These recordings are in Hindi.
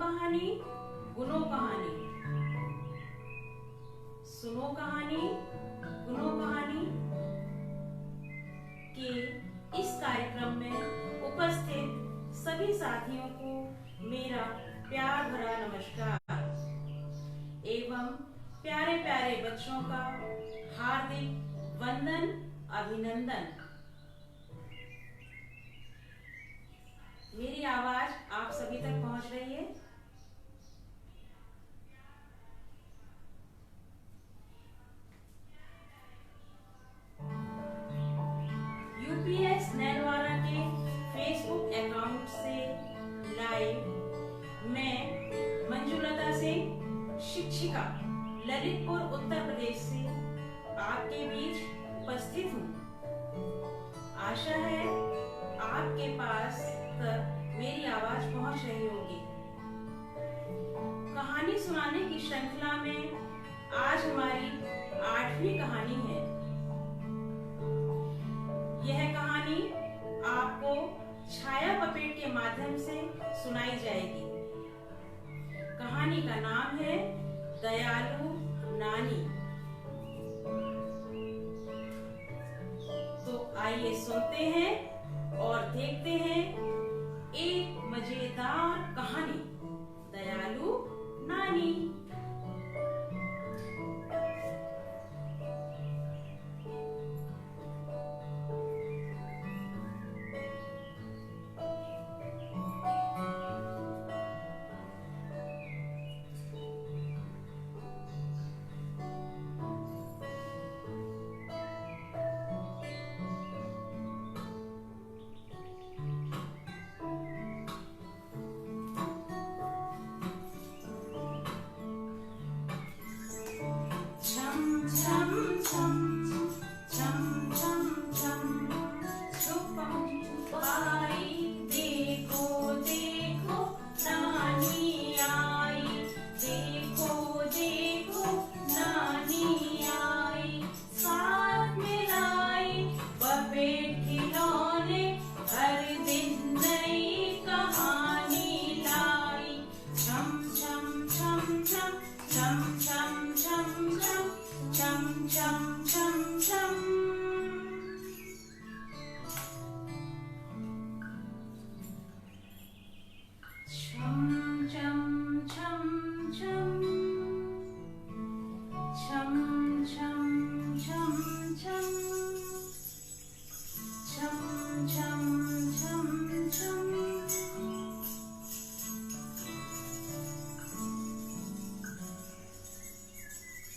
कहानी गुनो कहानी, सुनो कहानी गुनो कहानी के इस कार्यक्रम में उपस्थित सभी साथियों को मेरा प्यार भरा नमस्कार एवं प्यारे प्यारे बच्चों का हार्दिक वंदन अभिनंदन। मेरी आवाज आप सभी तक पहुंच रही है? यूपीएस नैनवारा के फेसबुक अकाउंट से लाइव मैं मंजुलता सिंह, शिक्षिका, ललितपुर उत्तर प्रदेश से आपके बीच उपस्थित हूँ। आशा है आपके पास तक मेरी आवाज पहुंच रही होगी। कहानी सुनाने की श्रृंखला में आज हमारी 8वीं कहानी है। यह कहानी आपको छाया पपेट के माध्यम से सुनाई जाएगी। कहानी का नाम है दयालु नानी। तो आइए सुनते हैं और देखते हैं एक मजेदार कहानी, दयालु नानी।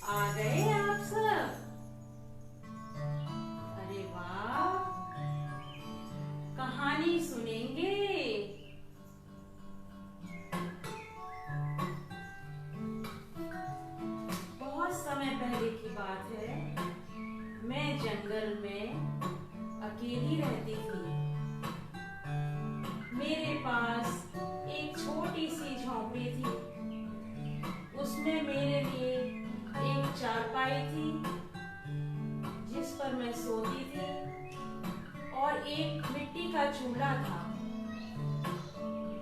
आ गए आप सब? अरे वाह, कहानी सुनेंगे? बहुत समय पहले की बात है, मैं जंगल में अकेली रहती थी। मेरे पास एक छोटी सी झोंपड़ी थी। उसमें मेरे लिए एक चारपाई थी जिस पर मैं सोती थी और एक मिट्टी का चूल्हा था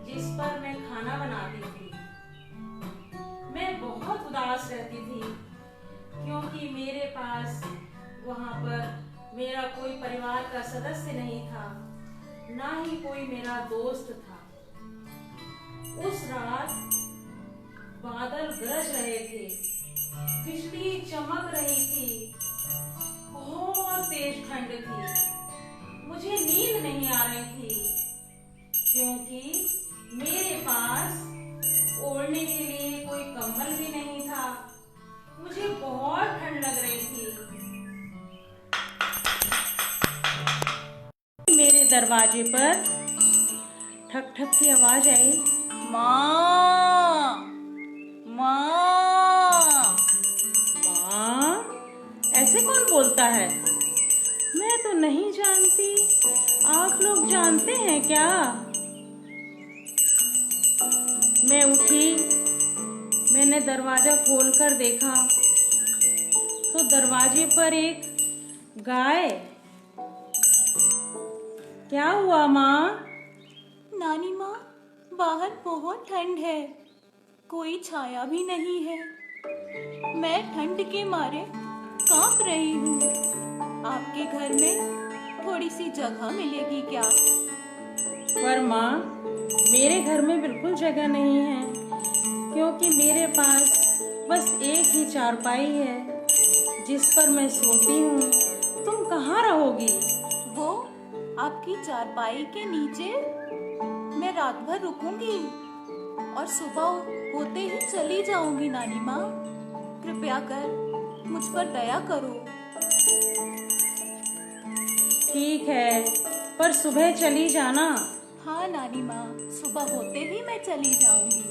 जिस पर मैं खाना बनाती थी। मैं बहुत उदास रहती थी क्योंकि मेरे पास वहां पर मेरा कोई परिवार का सदस्य नहीं था, ना ही कोई मेरा दोस्त था। उस रात बादल गरज रहे थे, बिजली चमक रही थी, बहुत तेज ठंड थी। मुझे नींद नहीं आ रही थी क्योंकि मेरे पास ओढ़ने के लिए कोई कंबल भी नहीं था। मुझे बहुत ठंड लग रही थी। मेरे दरवाजे पर ठक ठक की आवाज आई। माँ, माँ, माँ, ऐसे कौन बोलता है? मैं तो नहीं जानती, आप लोग जानते हैं क्या? मैं उठी, मैंने दरवाजा खोलकर देखा तो दरवाजे पर एक गाय। क्या हुआ माँ? नानी माँ, बाहर बहुत ठंड है, कोई छाया भी नहीं है। मैं ठंड के मारे कांप रही हूँ। आपके घर में थोड़ी सी जगह मिलेगी क्या? पर माँ, मेरे घर में बिल्कुल जगह नहीं है, क्योंकि मेरे पास बस एक ही चारपाई है जिस पर मैं सोती हूँ। तुम कहाँ रहोगी? वो आपकी चारपाई के नीचे मैं रात भर रुकूंगी और सुबह होते ही चली जाऊंगी। नानी माँ, कृपया कर मुझ पर दया करो। ठीक है, पर सुबह चली जाना। हाँ नानी माँ, सुबह होते ही मैं चली जाऊंगी।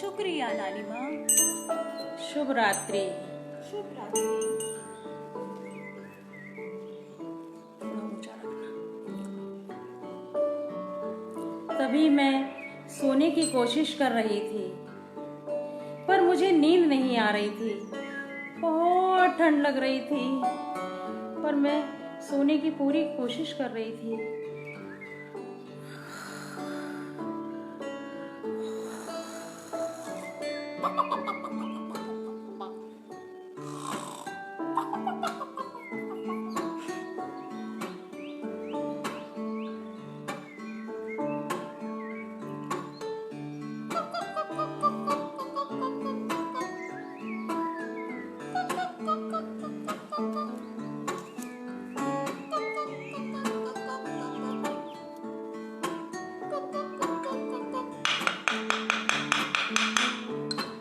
शुक्रिया नानी माँ। शुभ रात्रि। शुभ रात्रि। तभी मैं सोने की कोशिश कर रही थी, पर मुझे नींद नहीं आ रही थी। बहुत ठंड लग रही थी, पर मैं सोने की पूरी कोशिश कर रही थी।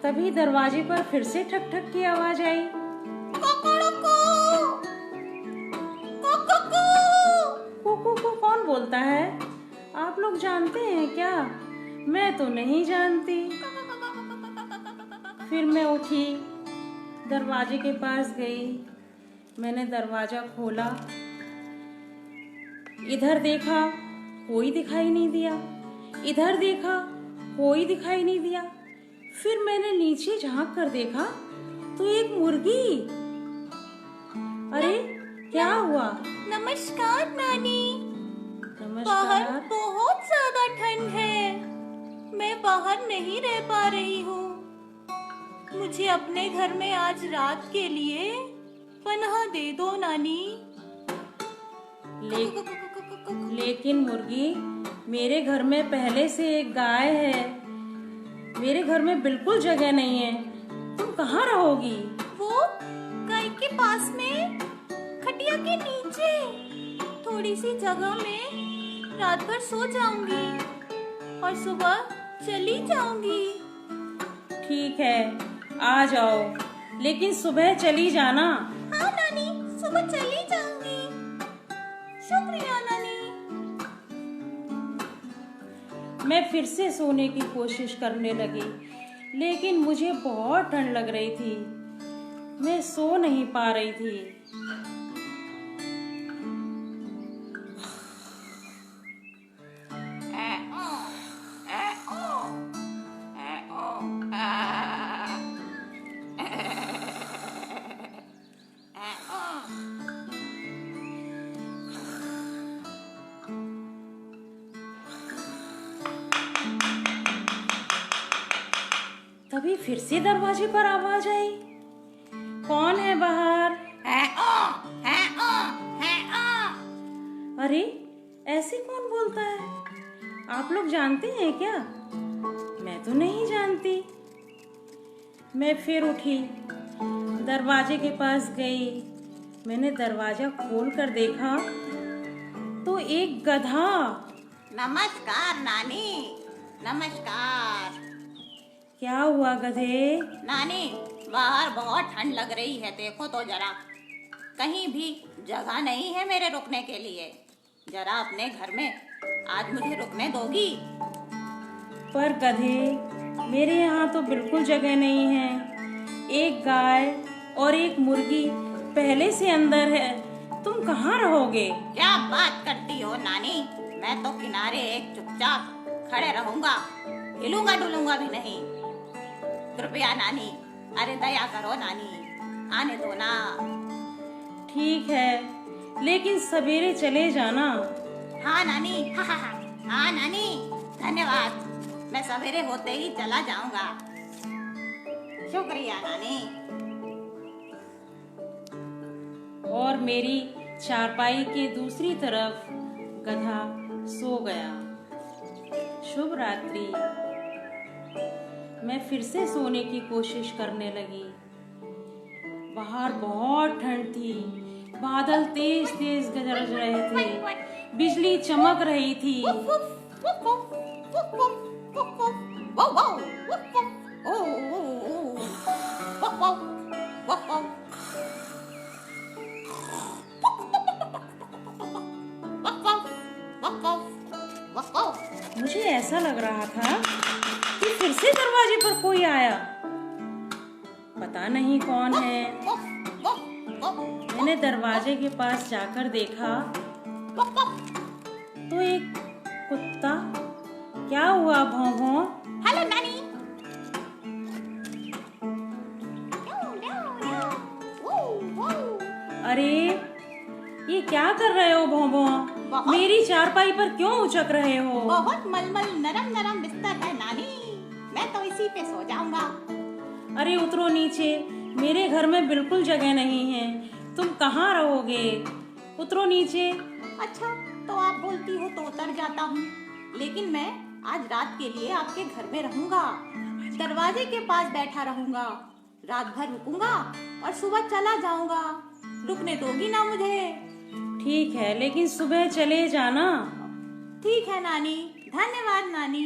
तभी दरवाजे पर फिर से ठक ठक की आवाज आई। कुकू को कौन बोलता है? आप लोग जानते हैं क्या? मैं तो नहीं जानती। फिर मैं उठी, दरवाजे के पास गई। मैंने दरवाजा खोला, इधर देखा, कोई दिखाई नहीं दिया। इधर देखा, कोई दिखाई नहीं दिया। फिर मैंने नीचे झांक कर देखा तो एक मुर्गी। अरे क्या हुआ? नमस्कार नानी। नमस्कार। बाहर बहुत ज्यादा ठंड है, मैं बाहर नहीं रह पा रही हूँ। मुझे अपने घर में आज रात के लिए पनाह दे दो नानी। लेकिन मुर्गी, मेरे घर में पहले से एक गाय है। मेरे घर में बिल्कुल जगह नहीं है। तुम कहाँ रहोगी? वो गाय के पास में खटिया के नीचे थोड़ी सी जगह में रात भर सो जाऊंगी और सुबह चली जाऊंगी। ठीक है, आ जाओ, लेकिन सुबह चली जाना। हाँ नानी, सुबह चली जाऊंगी। शुक्रिया नानी। मैं फिर से सोने की कोशिश करने लगी, लेकिन मुझे बहुत ठंड लग रही थी। मैं सो नहीं पा रही थी। तभी फिर से दरवाजे पर आवाज आई। कौन है बाहर? अरे, ऐसे कौन बोलता है? आप लोग जानते हैं क्या? मैं तो नहीं जानती। मैं फिर उठी, दरवाजे के पास गई। मैंने दरवाजा खोल कर देखा तो एक गधा। नमस्कार नानी। नमस्कार। क्या हुआ गधे? नानी, बाहर बहुत ठंड लग रही है, देखो तो जरा। कहीं भी जगह नहीं है मेरे रुकने के लिए। जरा अपने घर में आज मुझे रुकने दोगी? पर गधे, मेरे यहाँ तो बिल्कुल जगह नहीं है। एक गाय और एक मुर्गी पहले से अंदर है। तुम कहाँ रहोगे? क्या बात करती हो नानी? मैं तो किनारे एक चुपचाप खड़े रहूंगा, हिलूंगा डुलूंगा भी नहीं। कृपया नानी, अरे दया करो नानी, आने दो ना। ठीक है, लेकिन सवेरे चले जाना। हाँ नानी, हाँ नानी, धन्यवाद। मैं सवेरे होते ही चला जाऊंगा। शुक्रिया नानी। और मेरी चारपाई के दूसरी तरफ गधा सो गया। शुभ रात्रि। मैं फिर से सोने की कोशिश करने लगी। बाहर बहुत ठंड थी, बादल तेज तेज गरज रहे थे, बिजली चमक रही थी। मुझे ऐसा लग रहा था कि फिर से दरवाजे पर कोई आया। पता नहीं कौन है। मैंने दरवाजे के पास जाकर देखा तो एक कुत्ता। क्या हुआ भौं-भौं? हेलो नानी। अरे ये क्या कर रहे हो भौं-भौं? मेरी चारपाई पर क्यों उचक रहे हो? बहुत मलमल नरम नरम बिस्तर है नानी, मैं तो इसी पे सो जाऊंगा। अरे उतरो नीचे, मेरे घर में बिल्कुल जगह नहीं है। तुम कहाँ रहोगे? उतरो नीचे। अच्छा, तो आप बोलती हो तो उतर जाता हूँ, लेकिन मैं आज रात के लिए आपके घर में रहूंगा। दरवाजे के पास बैठा रहूंगा, रात भर रुकूंगा और सुबह चला जाऊंगा। रुकने दोगी ना मुझे? ठीक है, लेकिन सुबह चले जाना। ठीक है नानी, धन्यवाद नानी।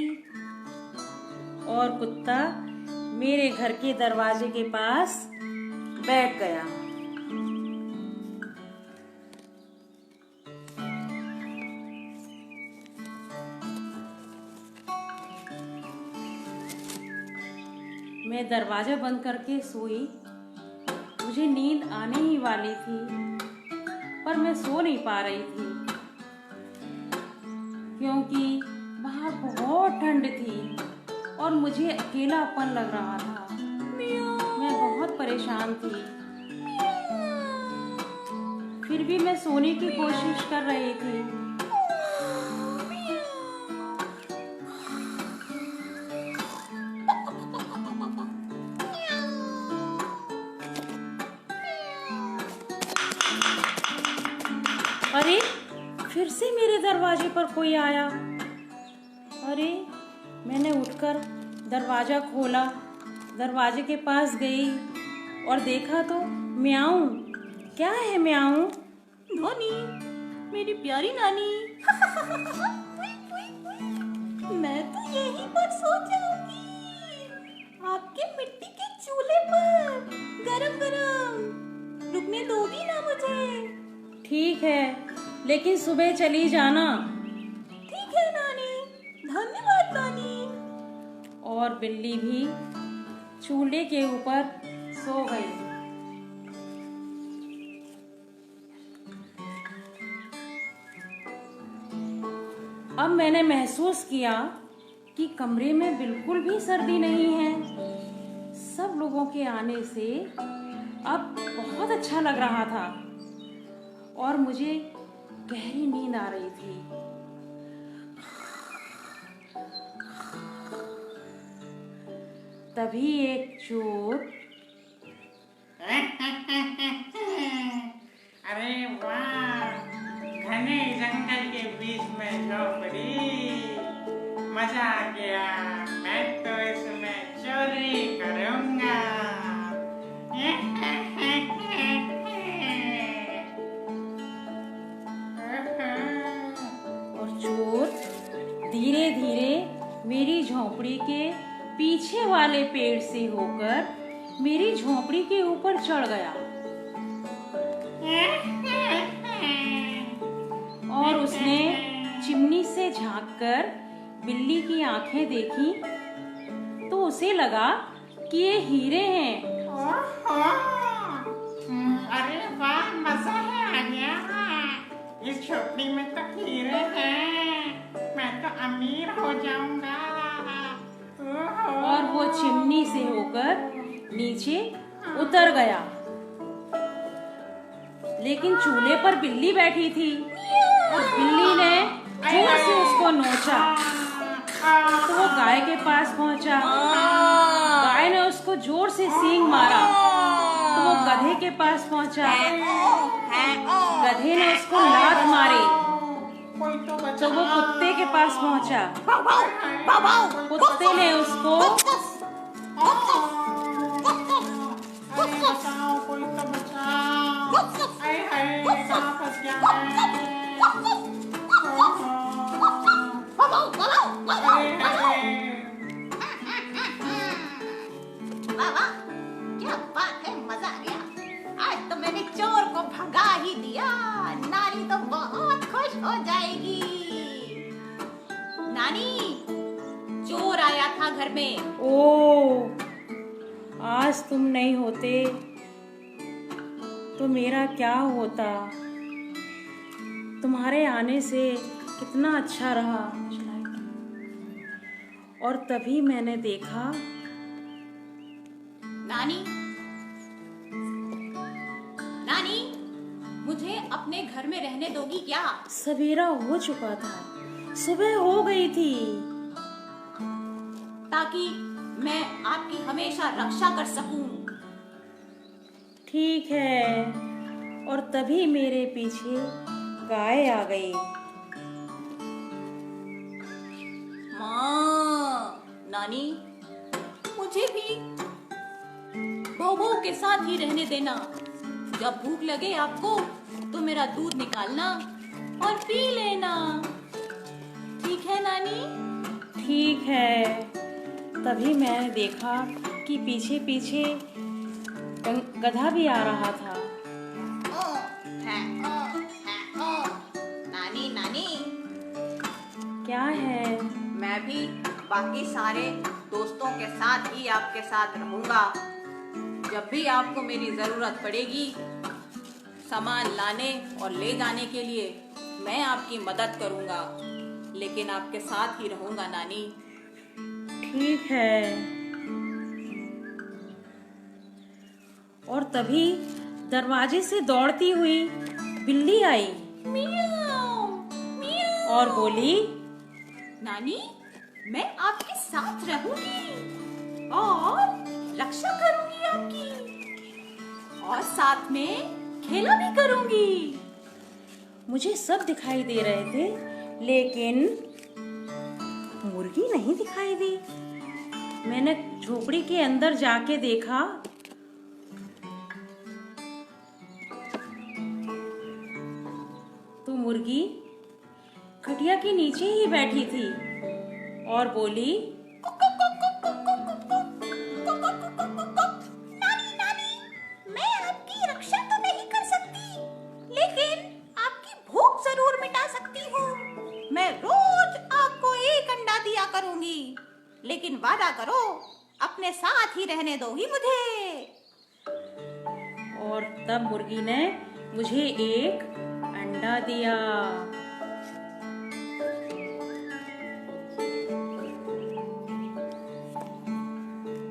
और कुत्ता मेरे घर के दरवाजे के पास बैठ गया। मैं दरवाजा बंद करके सोई। मुझे नींद आने ही वाली थी, पर मैं सो नहीं पा रही थी क्योंकि बाहर बहुत ठंड थी और मुझे अकेलापन लग रहा था। मैं बहुत परेशान थी। फिर भी मैं सोने की कोशिश कर रही थी। अरे फिर से मेरे दरवाजे पर कोई आया। अरे मैंने उठकर दरवाजा खोला, दरवाजे के पास गई और देखा तो म्याऊं। क्या है म्याऊं? नानी, मेरी प्यारी नानी। मैं तो यहीं पर सो जाऊंगी, आपके मिट्टी के चूल्हे पर, गरम गरम। रुकने दोगी ना मुझे? ठीक है, लेकिन सुबह चली जाना। ठीक है नानी, धन्यवाद नानी। और बिल्ली भी चूल्हे के ऊपर सो गई। अब मैंने महसूस किया कि कमरे में बिल्कुल भी सर्दी नहीं है। सब लोगों के आने से अब बहुत अच्छा लग रहा था और मुझे गहरी नींद आ रही थी। तभी एक चोर अरे वाह, घने जंगल के बीच में झोपड़ी, मजा आ गया। मैं तो इसमें चोरी करूंगा। और चोर धीरे धीरे मेरी झोपड़ी के पीछे वाले पेड़ से होकर मेरी झोपड़ी के ऊपर चढ़ गया और उसने चिमनी से झांककर बिल्ली की आंखें देखी तो उसे लगा कि ये हीरे हैं। अरे वाह, मजा है आ गया। इस झोपड़ी में तो हीरे हैं, मैं तो अमीर हो जाऊंगा। और वो चिमनी से होकर नीचे उतर गया, लेकिन चूल्हे पर बिल्ली बैठी थी और बिल्ली ने जोर से उसको नोचा। जोर से सींग मारा तो वो गधे के पास पहुंचा। गधे ने उसको लात मारी कोई तो तो वो कुत्ते के पास पहुंचा। कुत्ते ने उसको अरे बचाओ, कोई तो बचाओ। हाय हाय, कहाँ फंस गया मैं? अरे हाय। वाह, क्या बात है, मजा आ गया। आज तो मैंने चोर को भगा ही दिया। नानी तो बहुत खुश हो जाएगी। नानी, चोर आया था घर में। ओ, आज तुम नहीं होते तो मेरा क्या होता। तुम्हारे आने से कितना अच्छा रहा। और तभी मैंने देखा। नानी, नानी, मुझे अपने घर में रहने दोगी क्या? सवेरा हो चुका था, सुबह हो गई थी। ताकि मैं आपकी हमेशा रक्षा कर सकूं। ठीक है। और तभी मेरे पीछे गाय आ गई। माँ, नानी, मुझे भी बहू के साथ ही रहने देना। जब भूख लगे आपको तो मेरा दूध निकालना और पी लेना। ठीक है नानी? ठीक है। तभी मैंने देखा कि पीछे पीछे गधा भी आ रहा था। नानी, नानी, क्या है? मैं भी बाकी सारे दोस्तों के साथ ही आपके साथ रहूंगा। जब भी आपको मेरी जरूरत पड़ेगी सामान लाने और ले जाने के लिए, मैं आपकी मदद करूंगा, लेकिन आपके साथ ही रहूंगा नानी। ठीक है। और तभी दरवाजे से दौड़ती हुई बिल्ली आई मियाऊ, मियाऊ। और बोली, नानी, मैं आपके साथ रहूंगी और रक्षा करूंगी आपकी, और साथ में खेला भी करूंगी। मुझे सब दिखाई दे रहे थे, लेकिन मुर्गी नहीं दिखाई दी। मैंने झोपड़ी के अंदर जाके देखा तो मुर्गी खटिया के नीचे ही बैठी थी और बोली, नानी, नानी, मैं आपकी रक्षा तो नहीं कर सकती, लेकिन आपकी भूख जरूर मिटा सकती हूँ। मैं रोज आपको एक अंडा दिया करूंगी, लेकिन वादा करो अपने साथ ही रहने दोगी मुझे। और तब मुर्गी ने मुझे एक अंडा दिया।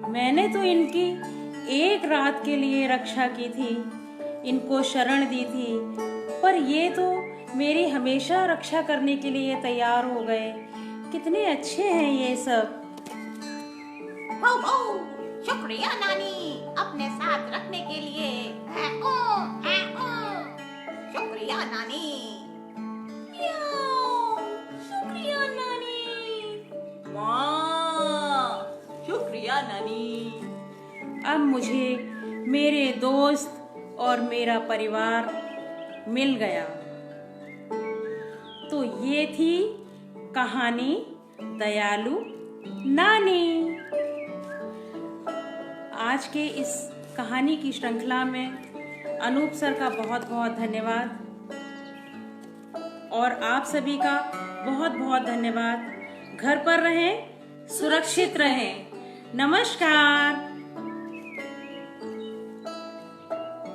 मैंने तो इनकी एक रात के लिए रक्षा की थी, इनको शरण दी थी, पर ये तो मेरी हमेशा रक्षा करने के लिए तैयार हो गए। कितने अच्छे हैं ये सब। भाऊ भाऊ, शुक्रिया नानी, अपने साथ रखने के लिए। शुक्रिया नानी। शुक्रिया नानी। माँ, शुक्रिया नानी। अब मुझे मेरे दोस्त और मेरा परिवार मिल गया। तो ये थी कहानी दयालु नानी। आज के इस कहानी की श्रृंखला में अनूप सर का बहुत बहुत धन्यवाद और आप सभी का बहुत बहुत धन्यवाद। घर पर रहें, सुरक्षित रहें। नमस्कार।